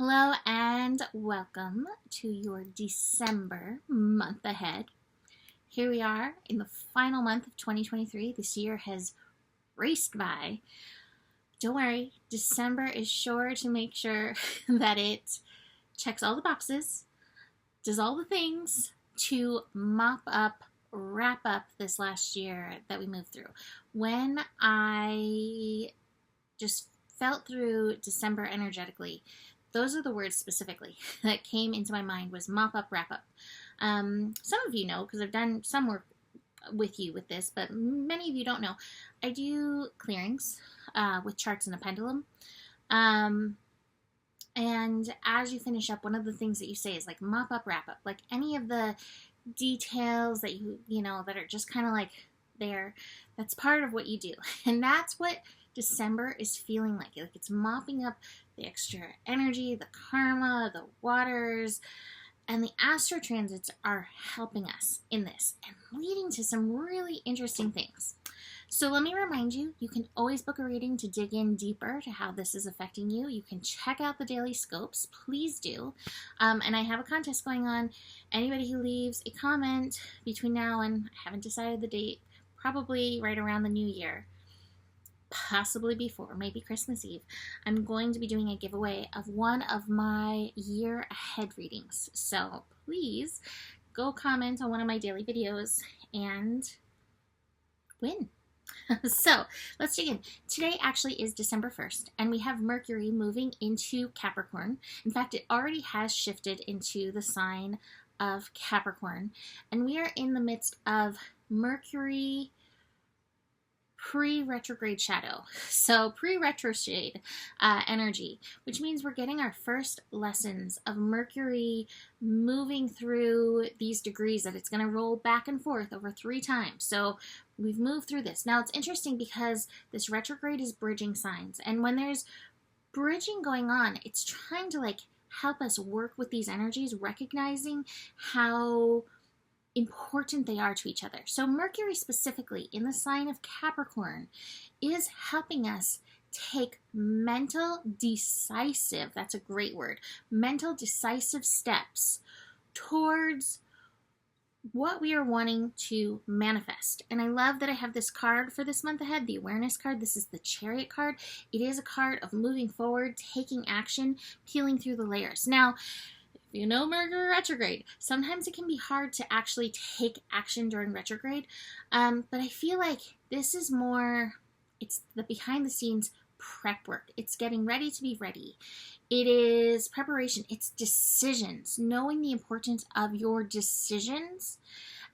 Hello and welcome to your December month ahead. Here we are in the final month of 2023. This year has raced by. Don't worry, December is sure to make sure that it checks all the boxes, does all the things to mop up, wrap up this last year that we moved through. When I just felt through December energetically, those are the words specifically that came into my mind was mop up, wrap up. Some of you know, because I've done some work with you with this, but many of you don't know. I do clearings with charts and a pendulum. And as you finish up, one of the things that you say is like mop up, wrap up. Like any of the details that you know, that are just kind of like there, that's part of what you do. And that's what December is feeling like it's mopping up the extra energy, the karma, the waters, and the Astro transits are helping us in this and leading to some really interesting things. So let me remind you, you can always book a reading to dig in deeper to how this is affecting you. You can check out the daily scopes, please do. And I have a contest going on. Anybody who leaves a comment between now and, I haven't decided the date, probably right around the new year, possibly before, maybe Christmas Eve, I'm going to be doing a giveaway of one of my year ahead readings. So please go comment on one of my daily videos and win. So let's dig in. Today actually is December 1st, and we have Mercury moving into Capricorn. In fact, it already has shifted into the sign of Capricorn, and we are in the midst of Mercury pre-retrograde shadow, so pre-retrograde energy, which means we're getting our first lessons of Mercury moving through these degrees that it's going to roll back and forth over 3 times. So we've moved through this. Now it's interesting because this retrograde is bridging signs, and when there's bridging going on, it's trying to like help us work with these energies, recognizing how important they are to each other. So Mercury specifically in the sign of Capricorn is helping us take mental decisive, that's a great word, mental decisive steps towards what we are wanting to manifest. And I love that I have this card for this month ahead, the awareness card. This is the Chariot card. It is a card of moving forward, taking action, peeling through the layers. Now, you know, Mercury retrograde, sometimes it can be hard to actually take action during retrograde, but I feel like this is more, it's the behind the scenes prep work. It's getting ready to be ready. It is preparation. It's decisions, knowing the importance of your decisions,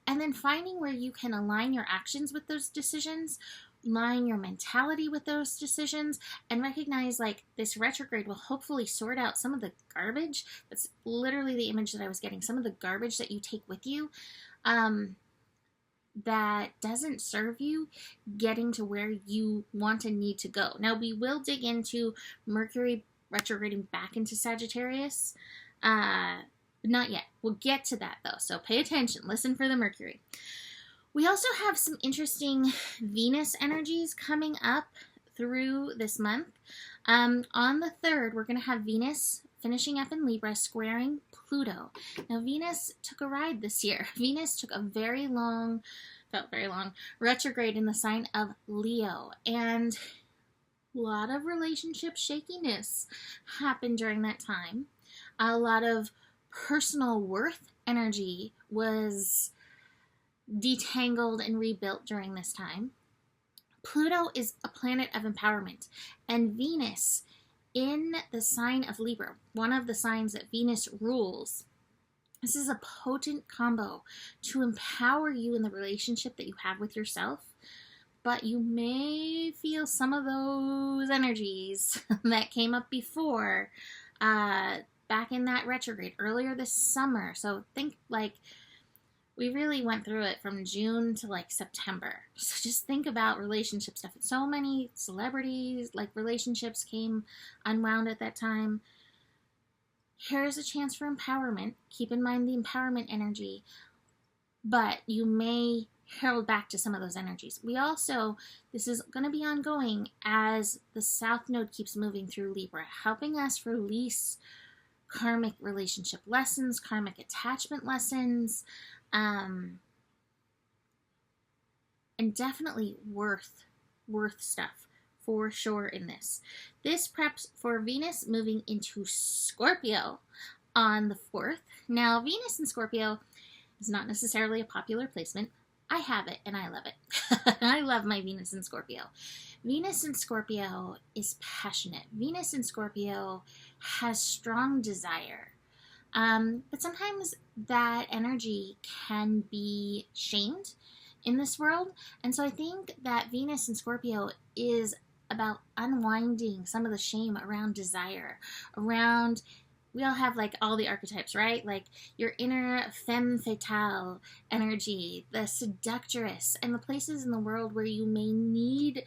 and then finding where you can align your actions with those decisions, align your mentality with those decisions, and recognize like this retrograde will hopefully sort out some of the garbage. That's literally the image that I was getting. Some of the garbage that you take with you that doesn't serve you getting to where you want and need to go. Now we will dig into Mercury retrograding back into Sagittarius. Not yet. We'll get to that though. So pay attention. Listen for the Mercury. We also have some interesting Venus energies coming up through this month. On the 3rd, we're going to have Venus finishing up in Libra, squaring Pluto. Now, Venus took a ride this year. Venus took a felt very long, retrograde in the sign of Leo. And a lot of relationship shakiness happened during that time. A lot of personal worth energy was detangled and rebuilt during this time. Pluto is a planet of empowerment, and Venus in the sign of Libra, one of the signs that Venus rules. This is a potent combo to empower you in the relationship that you have with yourself, but you may feel some of those energies that came up before back in that retrograde earlier this summer. So think like we really went through it from June to like September. So just think about relationship stuff. So many celebrities, like relationships came unwound at that time. Here's a chance for empowerment. Keep in mind the empowerment energy, but you may herald back to some of those energies. We also, this is going to be ongoing as the South Node keeps moving through Libra, helping us release karmic relationship lessons, karmic attachment lessons, and definitely worth stuff for sure in this. This preps for Venus moving into Scorpio on the 4th. Now, Venus in Scorpio is not necessarily a popular placement. I have it and I love it. I love my Venus in Scorpio. Venus in Scorpio is passionate. Venus in Scorpio has strong desire. But sometimes that energy can be shamed in this world. And so I think that Venus in Scorpio is about unwinding some of the shame around desire, around, we all have like all the archetypes, right? Like your inner femme fatale energy, the seductress, and the places in the world where you may need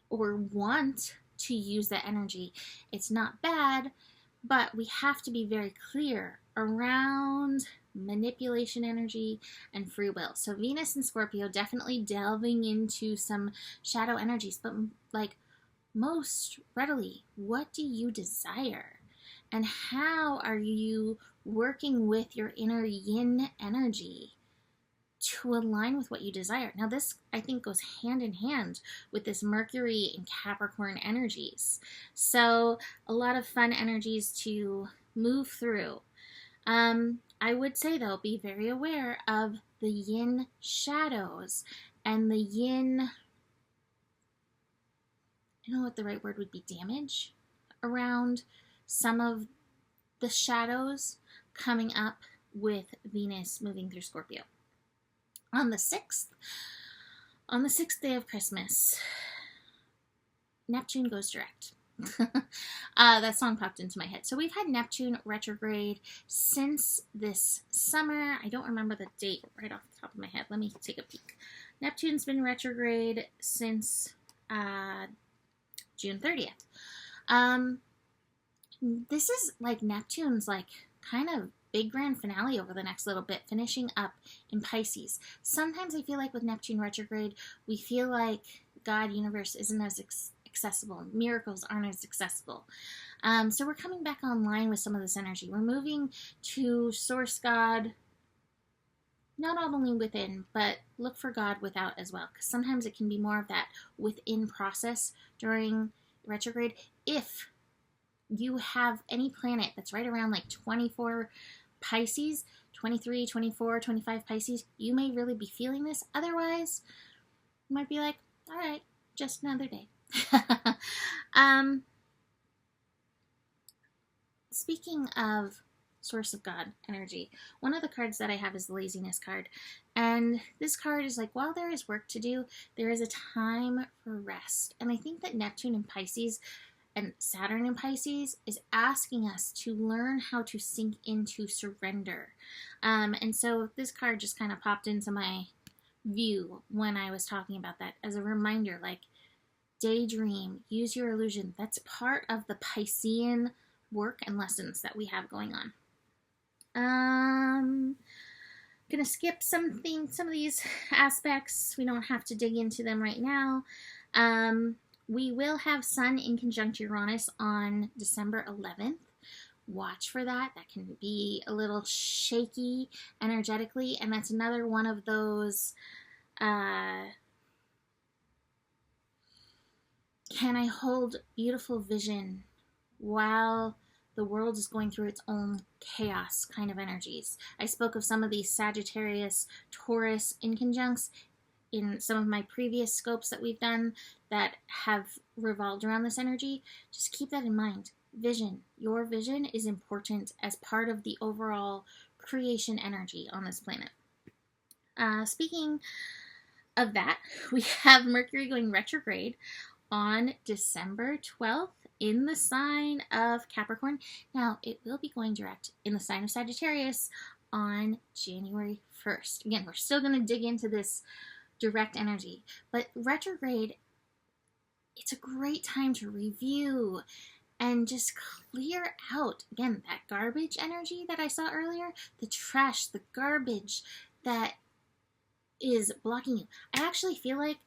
or want to use that energy. It's not bad, but we have to be very clear around manipulation energy and free will. So Venus and Scorpio definitely delving into some shadow energies, but like most readily, what do you desire? And how are you working with your inner yin energy to align with what you desire? Now this, I think, goes hand in hand with this Mercury and Capricorn energies. So a lot of fun energies to move through. I would say, though, be very aware of the yin shadows and the yin, I don't know what the right word would be, damage around some of the shadows coming up with Venus moving through Scorpio. On the 6th day of Christmas, Neptune goes direct. That song popped into my head. So we've had Neptune retrograde since this summer. I don't remember the date right off the top of my head. Let me take a peek. Neptune's been retrograde since June 30th. This is like Neptune's like kind of big grand finale over the next little bit, finishing up in Pisces. Sometimes I feel like with Neptune retrograde, we feel like God, universe isn't as accessible. Miracles aren't as accessible. So we're coming back online with some of this energy. We're moving to source God, not only within, but look for God without as well. Because sometimes it can be more of that within process during retrograde. If you have any planet that's right around like 24 Pisces, 23, 24, 25 Pisces, you may really be feeling this. Otherwise, you might be like, all right, just another day. Speaking of source of God energy, one of the cards that I have is the laziness card. And this card is like, while there is work to do, there is a time for rest. And I think that Neptune in Pisces and Saturn in Pisces is asking us to learn how to sink into surrender. And so this card just kind of popped into my view when I was talking about that as a reminder, like, daydream, use your illusion. That's part of the Piscean work and lessons that we have going on. Gonna skip some of these aspects. We don't have to dig into them right now. We will have Sun in conjunct Uranus on December 11th. Watch for that. That can be a little shaky energetically, and that's another one of those can I hold beautiful vision while the world is going through its own chaos kind of energies. I spoke of some of these Sagittarius, Taurus inconjuncts in some of my previous scopes that we've done that have revolved around this energy. Just keep that in mind. Vision. Your vision is important as part of the overall creation energy on this planet. Speaking of that, we have Mercury going retrograde on December 12th in the sign of Capricorn. Now, it will be going direct in the sign of Sagittarius on January 1st. Again, we're still going to dig into this direct energy, but retrograde, it's a great time to review and just clear out, again, that garbage energy that I saw earlier, the trash, the garbage that is blocking you. I actually feel like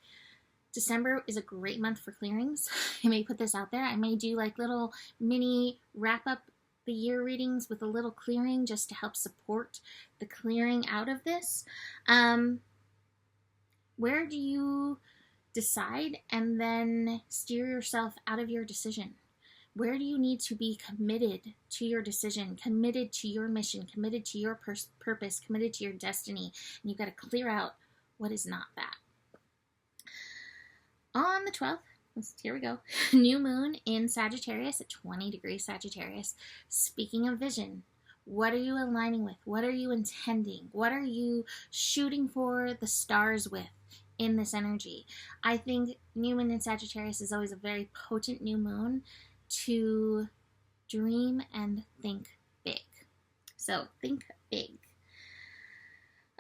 December is a great month for clearings. I may put this out there. I may do like little mini wrap-up the year readings with a little clearing just to help support the clearing out of this. Where do you decide and then steer yourself out of your decision? Where do you need to be committed to your decision, committed to your mission, committed to your purpose, committed to your destiny? And you've got to clear out what is not that. On the 12th, here we go, new moon in Sagittarius at 20 degrees Sagittarius. Speaking of vision, what are you aligning with? What are you intending? What are you shooting for the stars with in this energy? I think new moon in Sagittarius is always a very potent new moon to dream and think big. So think big.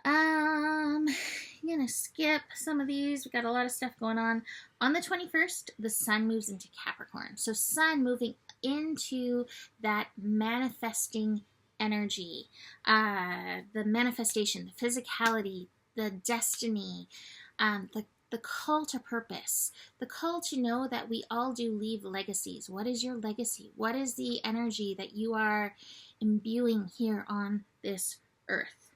I'm gonna skip some of these. We've got a lot of stuff going on. On the 21st, the sun moves into Capricorn. So sun moving into that manifesting energy, the manifestation, the physicality, the destiny, the call to purpose, the call to know that we all do leave legacies. What is your legacy? What is the energy that you are imbuing here on this earth?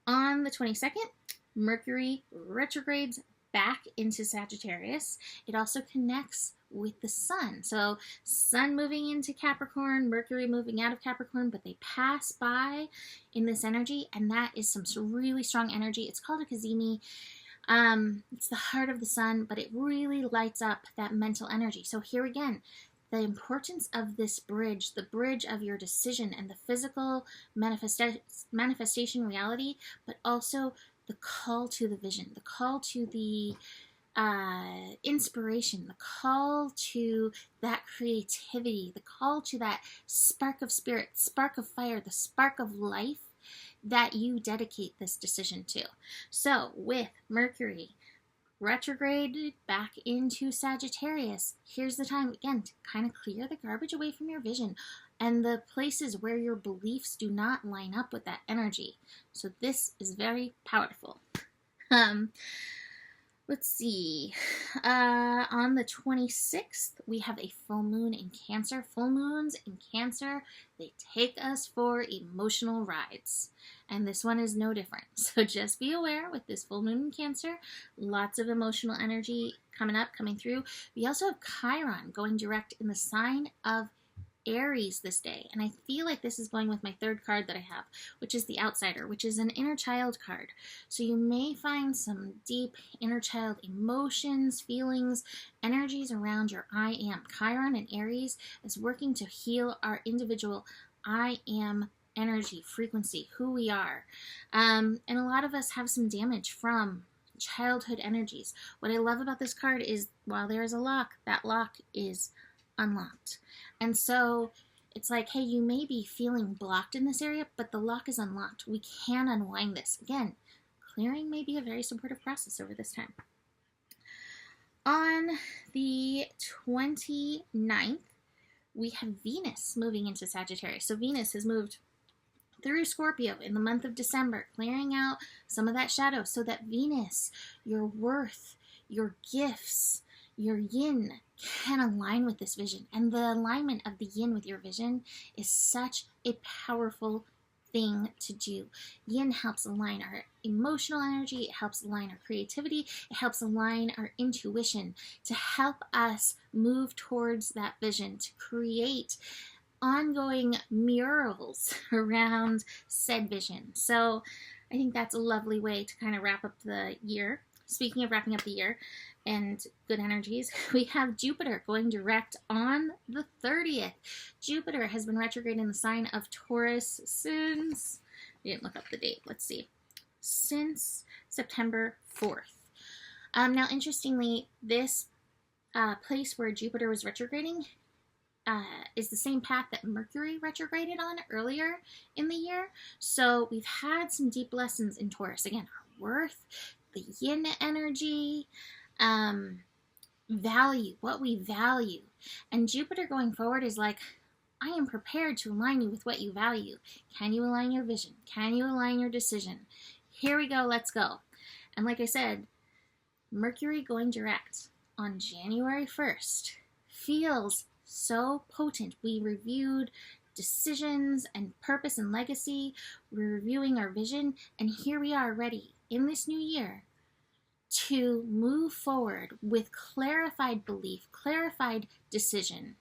On the 22nd, Mercury retrogrades back into Sagittarius. It also connects with the sun. So sun moving into Capricorn, Mercury moving out of Capricorn, but they pass by in this energy, and that is some really strong energy. It's called a cazimi. It's the heart of the sun, but it really lights up that mental energy. So here again, the importance of this bridge, the bridge of your decision and the physical manifestation reality, but also the call to the vision, the call to the inspiration, the call to that creativity, the call to that spark of spirit, spark of fire, the spark of life that you dedicate this decision to. So with Mercury retrograded back into Sagittarius, here's the time again to kind of clear the garbage away from your vision and the places where your beliefs do not line up with that energy. So this is very powerful. Let's see. On the 26th, we have a full moon in Cancer. Full moons in Cancer, they take us for emotional rides. And this one is no different. So just be aware with this full moon in Cancer, lots of emotional energy coming through. We also have Chiron going direct in the sign of Aries this day. And I feel like this is going with my third card that I have, which is the Outsider, which is an inner child card. So you may find some deep inner child emotions, feelings, energies around your I am. Chiron and Aries is working to heal our individual I am energy, frequency, who we are. And a lot of us have some damage from childhood energies. What I love about this card is while there is a lock, that lock is unlocked. And so it's like, hey, you may be feeling blocked in this area, but the lock is unlocked. We can unwind this. Again, clearing may be a very supportive process over this time. On the 29th, we have Venus moving into Sagittarius. So Venus has moved through Scorpio in the month of December, clearing out some of that shadow so that Venus, your worth, your gifts, your yin can align with this vision. And the alignment of the yin with your vision is such a powerful thing to do. Yin helps align our emotional energy, it helps align our creativity, it helps align our intuition to help us move towards that vision, to create ongoing murals around said vision. So I think that's a lovely way to kind of wrap up the year. Speaking of wrapping up the year and good energies, we have Jupiter going direct on the 30th. Jupiter has been retrograde in the sign of Taurus since, we didn't look up the date, let's see, since September 4th. Now, interestingly, this place where Jupiter was retrograding is the same path that Mercury retrograded on earlier in the year. So we've had some deep lessons in Taurus. Again, our worth, the yin energy, value, what we value. And Jupiter going forward is like, I am prepared to align you with what you value. Can you align your vision? Can you align your decision? Here we go, let's go. And like I said, Mercury going direct on January 1st feels so potent. We reviewed decisions and purpose and legacy. We're reviewing our vision, and here we are ready in this new year to move forward with clarified belief, clarified decision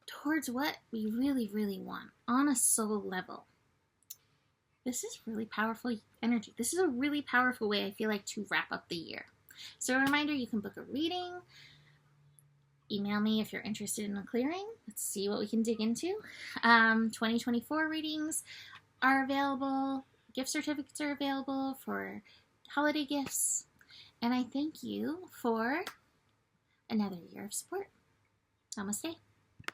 towards what we really, really want on a soul level. This is really powerful energy. This is a really powerful way, I feel like, to wrap up the year. So a reminder, you can book a reading. Email me if you're interested in a clearing. Let's see what we can dig into. 2024 readings are available. Gift certificates are available for holiday gifts. And I thank you for another year of support. Namaste.